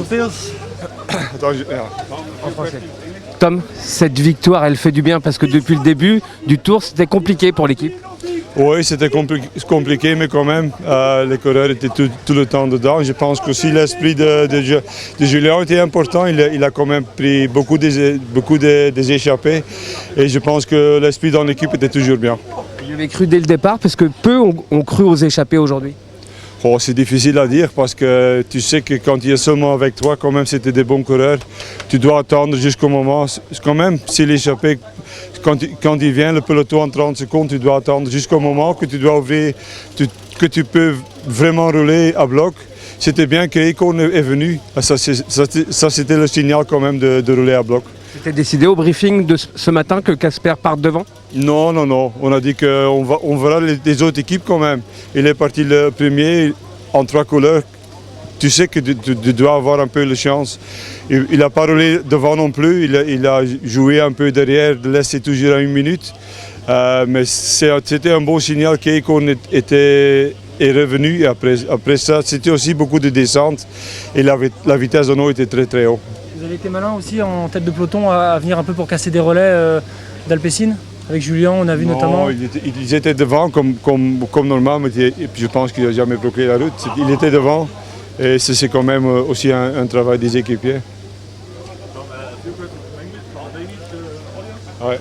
feels? En français. Tom, cette victoire, elle fait du bien parce que depuis le début du tour, c'était compliqué pour l'équipe. Oui, c'était compliqué, mais quand même, les coureurs étaient tout le temps dedans. Je pense qu'aussi l'esprit de Julien était important. Il a quand même pris beaucoup des échappées. Et je pense que l'esprit dans l'équipe était toujours bien. Vous avez cru dès le départ parce que peu ont cru aux échappées aujourd'hui. Oh, c'est difficile à dire parce que tu sais que quand il est seulement avec toi, quand même c'était des bons coureurs. Tu dois attendre jusqu'au moment, quand même, si l'échappée, quand il vient le peloton en 30 secondes, tu dois attendre jusqu'au moment que tu dois ouvrir, que tu peux vraiment rouler à bloc. C'était bien qu'Econ est venu, ça c'était le signal quand même de rouler à bloc. C'était décidé au briefing de ce matin que Casper parte devant? Non, on a dit qu'on verra les autres équipes quand même. Il est parti le premier en 3 couleurs. Tu sais que tu dois avoir un peu de chance. Il n'a pas roulé devant non plus, il a joué un peu derrière, laissé toujours à 1 minute. Mais c'était un bon signal qu'Econ est revenu. Et après ça, c'était aussi beaucoup de descente et la vitesse de eau était très très haut. Vous avez été malin aussi en tête de peloton à venir un peu pour casser des relais d'Alpecin. Avec Julien, on a vu notamment... Ils étaient devant comme normal, mais je pense qu'il n'a jamais bloqué la route. Il était devant et c'est quand même aussi un travail des équipiers. Ouais.